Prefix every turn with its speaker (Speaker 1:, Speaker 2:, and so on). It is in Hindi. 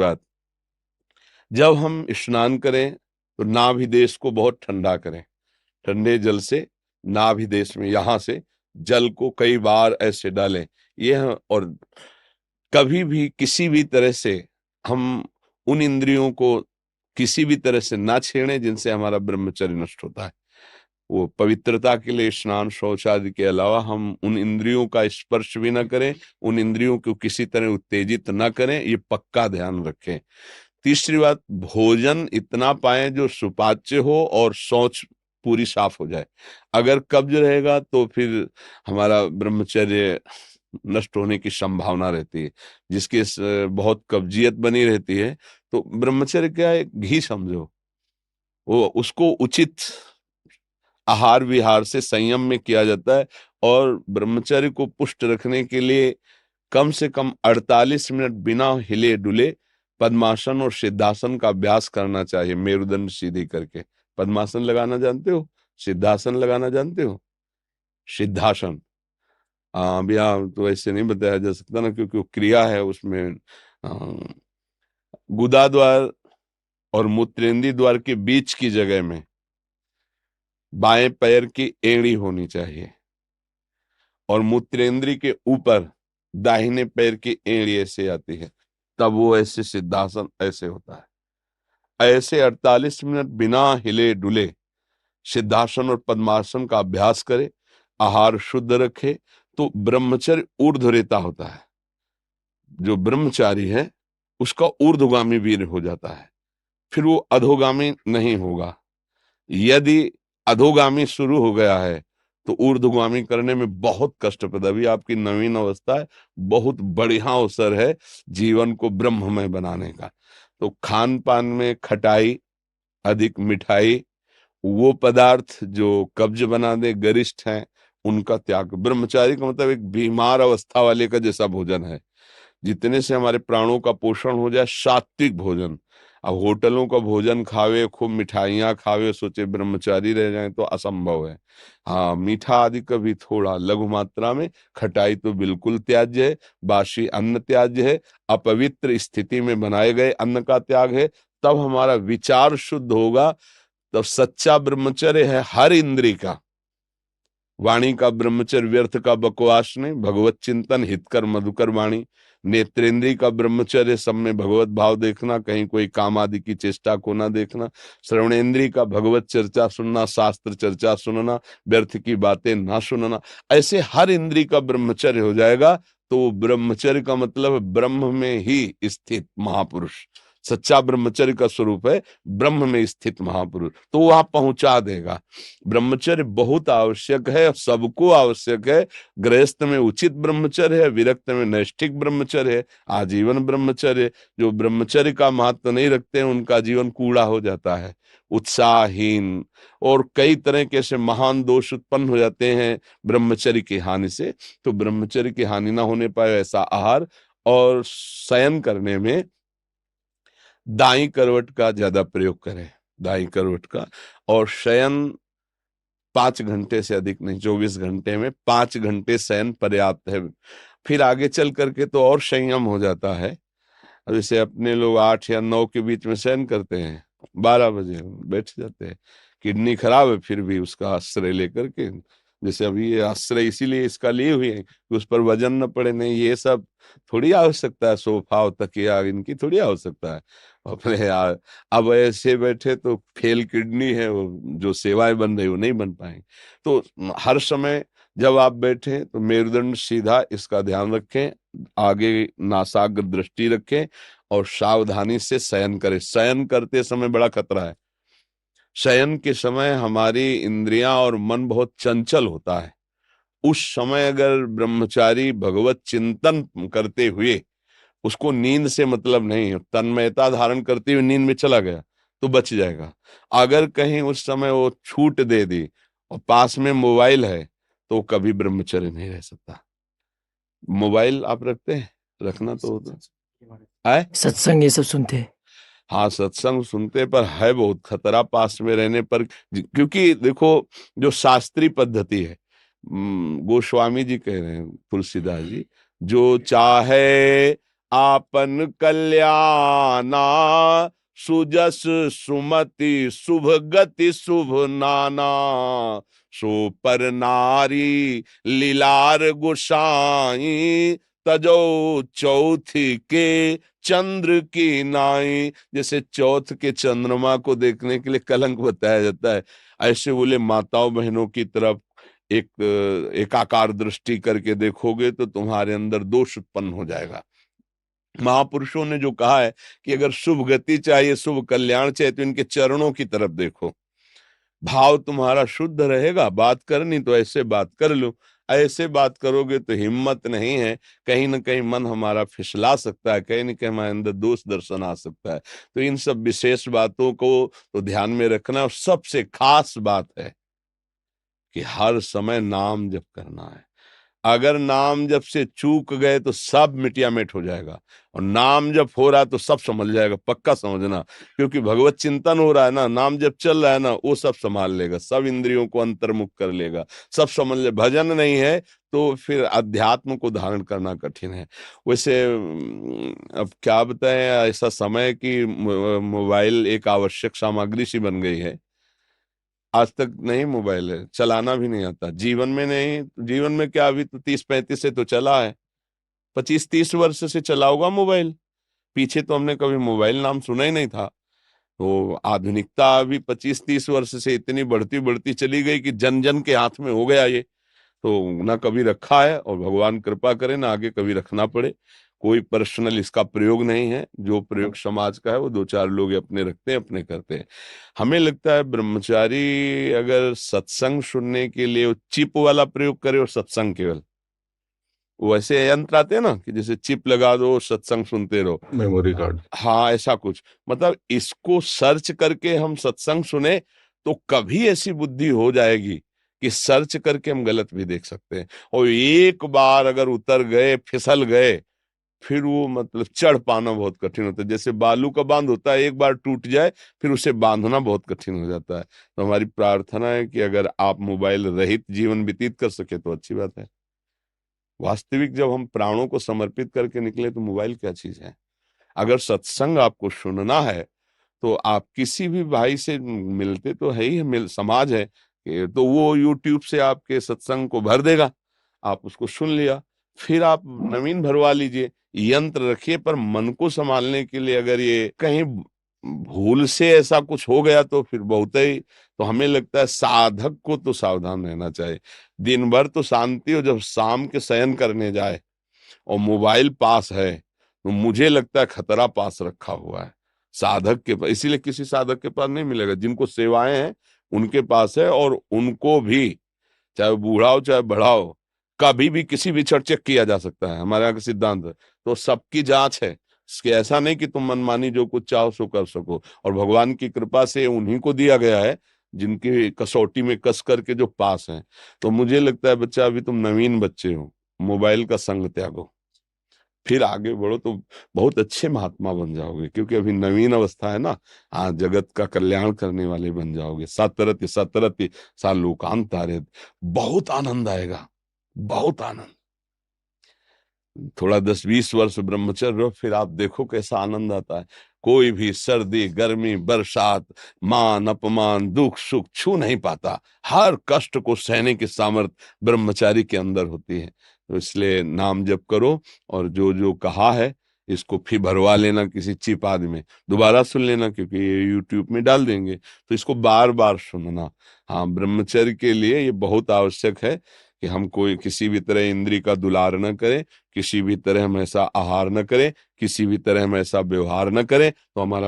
Speaker 1: बात, जब हम स्नान करें तो नाभि देश को बहुत ठंडा करें, ठंडे जल से नाभि देश में यहां से जल को कई बार ऐसे डालें। और कभी भी किसी भी तरह से हम उन इंद्रियों को किसी भी तरह से ना छेड़ें जिनसे हमारा ब्रह्मचर्य नष्ट होता है। वो पवित्रता के लिए स्नान शौच आदि के अलावा हम उन इंद्रियों का स्पर्श भी ना करें, उन इंद्रियों को किसी तरह उत्तेजित ना करें, ये पक्का ध्यान रखें। तीसरी बात, भोजन इतना पाएं जो सुपाच्य हो और शौच पूरी साफ हो जाए। अगर कब्ज रहेगा तो फिर हमारा ब्रह्मचर्य नष्ट होने की संभावना रहती है। जिसकी बहुत कब्जियत बनी रहती है, तो ब्रह्मचर्य क्या है, घी समझो, वो उसको उचित आहार विहार से संयम में किया जाता है। और ब्रह्मचर्य को पुष्ट रखने के लिए कम से कम 48 मिनट बिना हिले डुले पद्मासन और सिद्धासन का अभ्यास करना चाहिए, मेरुदंड सीधी करके। पद्मासन लगाना जानते हो? सिद्धासन लगाना जानते हो? सिद्धासन अभी तो ऐसे नहीं बताया जा सकता ना, क्योंकि वो क्रिया है उसमें। गुदा द्वार और मूत्रेंद्रीय द्वार के बीच की जगह में बाएं पैर की एड़ी होनी चाहिए, और मूत्रेंद्रीय के ऊपर दाहिने पैर की एड़ी ऐसे आती है, तब वो ऐसे सिद्धासन ऐसे होता है। ऐसे 48 मिनट बिना हिले डुले सिद्धासन और पद्मासन का अभ्यास करे, आहार शुद्ध रखे, तो ब्रह्मचर्य ऊर्ध्वरेता होता है। जो ब्रह्मचारी है उसका ऊर्ध्वगामी वीर हो जाता है, फिर वो अधोगामी नहीं होगा। यदि अधोगामी शुरू हो गया है तो ऊर्ध्वगामी करने में बहुत कष्टप्रद। अभी आपकी नवीन अवस्था है, बहुत बढ़िया अवसर है जीवन को ब्रह्ममय बनाने का। तो खान पान में खटाई, अधिक मिठाई, वो पदार्थ जो कब्ज बना दे, गरिष्ठ हैं, उनका त्याग। ब्रह्मचारी का मतलब एक बीमार अवस्था वाले का जैसा भोजन है, जितने से हमारे प्राणों का पोषण हो जाए, सात्विक भोजन। अब होटलों का भोजन खावे, खूब मिठाइयाँ खावे, सोचे ब्रह्मचारी रह जाए तो असंभव है। हाँ, मीठा आदि का भी थोड़ा लघु मात्रा में, खटाई तो बिल्कुल त्याज्य है, बासी अन्न त्याज्य है, अपवित्र स्थिति में बनाए गए अन्न का त्याग है। तब हमारा विचार शुद्ध होगा, तब सच्चा ब्रह्मचर्य है हर इंद्री का। वाणी का ब्रह्मचर्य व्यर्थ का बकवास नहीं, भगवत चिंतन हितकर मधुकर वाणी। नेत्रेंद्रिय का ब्रह्मचर्य सब में भगवत भाव देखना, कहीं कोई काम आदि की चेष्टा को ना देखना। श्रवणेन्द्रिय का भगवत चर्चा सुनना, शास्त्र चर्चा सुनना, व्यर्थ की बातें ना सुनना। ऐसे हर इंद्रिय का ब्रह्मचर्य हो जाएगा, तो ब्रह्मचर्य का मतलब ब्रह्म में ही स्थित महापुरुष। सच्चा ब्रह्मचर्य का स्वरूप है ब्रह्म में स्थित महापुरुष, तो वहां पहुंचा देगा। ब्रह्मचर्य बहुत आवश्यक है, सबको आवश्यक है। गृहस्थ में उचित ब्रह्मचर्य है, विरक्त में नैष्ठिक ब्रह्मचर्य है, आजीवन ब्रह्मचर्य। जो ब्रह्मचर्य का महत्व नहीं रखते हैं उनका जीवन कूड़ा हो जाता है, उत्साहहीन, और कई तरह के ऐसे महान दोष उत्पन्न हो जाते हैं ब्रह्मचर्य की हानि से। तो ब्रह्मचर्य की हानि ना होने पाए ऐसा आहार, और शयन करने में दाई करवट का ज्यादा प्रयोग करें, दाई करवट का। और शयन 5 घंटे से अधिक नहीं, 24 घंटे में 5 घंटे शयन पर्याप्त है। फिर आगे चल करके तो और संयम हो जाता है। अब जैसे अपने लोग 8 या 9 के बीच में शयन करते हैं, 12 बजे बैठ जाते हैं। किडनी खराब है फिर भी उसका आश्रय लेकर के, जैसे अभी ये आश्रय इसीलिए इसका लिए हुए हैं कि उस पर वजन न पड़े। नहीं, ये सब थोड़ी आवश्यकता है, सोफा और तकिया इनकी थोड़ी आवश्यकता है अपने यार। अब ऐसे बैठे तो फेल किडनी है, वो जो सेवाएं बन रही वो नहीं बन पाएंगी। तो हर समय जब आप बैठे तो मेरुदंड सीधा, इसका ध्यान रखें, आगे नासाग्र दृष्टि रखें, और सावधानी से शयन करें। शयन करते समय बड़ा खतरा है। शयन के समय हमारी इंद्रियां और मन बहुत चंचल होता है। उस समय अगर ब्रह्मचारी भगवत चिंतन करते हुए, उसको नींद से मतलब नहीं है, तन्मयता धारण करते हुए नींद में चला गया तो बच जाएगा। अगर कहीं उस समय वो छूट दे दी और पास में मोबाइल है, तो कभी ब्रह्मचर्य नहीं रह सकता। मोबाइल आप रखते हैं? रखना तो होता है।
Speaker 2: सत्संग ये सब सुनते हैं।
Speaker 1: हाँ, सत्संग सुनते, पर है बहुत खतरा पास में रहने पर। क्योंकि देखो, जो शास्त्रीय पद्धति है, गोस्वामी जी कह रहे हैं, तुलसीदास जी, जो चाहे आपन कल्याणा, सुजस सुमति शुभ गति शुभ नाना, सो पर नारी लीलार गुसाई, तजो चौथी के चंद्र की नाई। जैसे चौथ के चंद्रमा को देखने के लिए कलंक बताया जाता है, ऐसे बोले माताओं बहनों की तरफ एक एकाकार दृष्टि करके देखोगे तो तुम्हारे अंदर दोष उत्पन्न हो जाएगा। महापुरुषों ने जो कहा है कि अगर शुभ गति चाहिए, शुभ कल्याण चाहिए, तो इनके चरणों की तरफ देखो। भाव तुम्हारा शुद्ध रहेगा, बात करनी तो ऐसे बात कर लो, ऐसे बात करोगे तो हिम्मत नहीं है, कहीं ना कहीं मन हमारा फिसला सकता है, कहीं ना कहीं हमारे अंदर दोष दर्शन आ सकता है। तो इन सब विशेष बातों को तो ध्यान में रखना। और सबसे खास बात है कि हर समय नाम जप करना है। अगर नाम जप से चूक गए तो सब मिटिया मिट हो जाएगा, और नाम जप हो रहा है तो सब समझ जाएगा, पक्का समझना। क्योंकि भगवत चिंतन हो रहा है ना, नाम जप चल रहा है ना, वो सब संभाल लेगा, सब इंद्रियों को अंतर्मुख कर लेगा, सब समझ ले। भजन नहीं है तो फिर अध्यात्म को धारण करना कठिन है। वैसे अब क्या बताएं, ऐसा समय कि मोबाइल एक आवश्यक सामग्री सी बन गई है। आज तक नहीं मोबाइल है, चलाना भी नहीं आता, जीवन में नहीं। जीवन में क्या, अभी तो 30-35 से तो चला है, 25-30 वर्ष से चला होगा मोबाइल। पीछे तो हमने कभी मोबाइल नाम सुना ही नहीं था। तो आधुनिकता अभी 25-30 वर्ष से इतनी बढ़ती बढ़ती चली गई कि जन जन के हाथ में हो गया ये। तो ना कभी रखा है, और भगवान कृपा करे ना आगे कभी रखना पड़े। कोई पर्सनल इसका प्रयोग नहीं है, जो प्रयोग समाज का है वो 2-4 लोग अपने रखते हैं, अपने करते हैं। हमें लगता है ब्रह्मचारी अगर सत्संग सुनने के लिए वो चिप वाला प्रयोग करे और सत्संग केवल, वैसे यंत्र आते हैं ना कि जैसे चिप लगा दो सत्संग सुनते रहो,
Speaker 2: मेमोरी कार्ड।
Speaker 1: हाँ ऐसा कुछ, मतलब इसको सर्च करके हम सत्संग सुने तो कभी ऐसी बुद्धि हो जाएगी कि सर्च करके हम गलत भी देख सकते हैं। और एक बार अगर उतर गए, फिसल गए, फिर वो मतलब चढ़ पाना बहुत कठिन होता है। जैसे बालू का बांध होता है, एक बार टूट जाए फिर उसे बांधना बहुत कठिन हो जाता है। तो हमारी प्रार्थना है कि अगर आप मोबाइल रहित जीवन व्यतीत कर सके तो अच्छी बात है। वास्तविक जब हम प्राणों को समर्पित करके निकले तो मोबाइल क्या चीज है। अगर सत्संग आपको सुनना है तो आप किसी भी भाई से मिलते तो है ही, मिल समाज है तो वो यूट्यूब से आपके सत्संग को भर देगा, आप उसको सुन लिया। फिर आप नवीन भरवा लीजिए, यंत्र रखिए, पर मन को संभालने के लिए अगर ये कहीं भूल से ऐसा कुछ हो गया तो फिर बहुत ही, तो हमें लगता है साधक को तो सावधान रहना चाहिए। दिन भर तो शांति हो, जब शाम के शयन करने जाए और मोबाइल पास है तो मुझे लगता है खतरा पास रखा हुआ है साधक के पास। इसीलिए किसी साधक के पास नहीं मिलेगा, जिनको सेवाएं हैं उनके पास है। और उनको भी, चाहे बूढ़ा हो चाहे बड़ा हो, कभी भी किसी भी क्षण चेक किया जा सकता है, हमारे यहाँ का सिद्धांत है। तो सबकी जांच है, इसके ऐसा नहीं कि तुम मनमानी जो कुछ चाहो सो कर सको। और भगवान की कृपा से उन्हीं को दिया गया है जिनकी कसौटी में कस करके जो पास हैं। तो मुझे लगता है बच्चा, अभी तुम नवीन बच्चे हो, मोबाइल का संग त्यागो, फिर आगे बढ़ो तो बहुत अच्छे महात्मा बन जाओगे। क्योंकि अभी नवीन अवस्था है ना, हाँ, जगत का कल्याण करने वाले बन जाओगे। सतरति सतरति सा लोकांतारे, बहुत आनंद आएगा, बहुत आनंद। थोड़ा 10-20 वर्ष ब्रह्मचर्य रहो, फिर आप देखो कैसा आनंद आता है। कोई भी सर्दी गर्मी बरसात मान अपमान दुख सुख छू नहीं पाता। हर कष्ट को सहने की सामर्थ्य ब्रह्मचारी के अंदर होती है। तो इसलिए नाम जप करो, और जो जो कहा है इसको फिर भरवा लेना किसी चिप आदि में, दोबारा सुन लेना, क्योंकि ये यूट्यूब में डाल देंगे तो इसको बार बार सुनना। हाँ, ब्रह्मचर्य के लिए ये बहुत आवश्यक है कि हम कोई किसी भी तरह इंद्री का दुलार न करें, किसी भी तरह हम ऐसा आहार न करें, किसी भी तरह हम ऐसा व्यवहार न करें, तो हमारा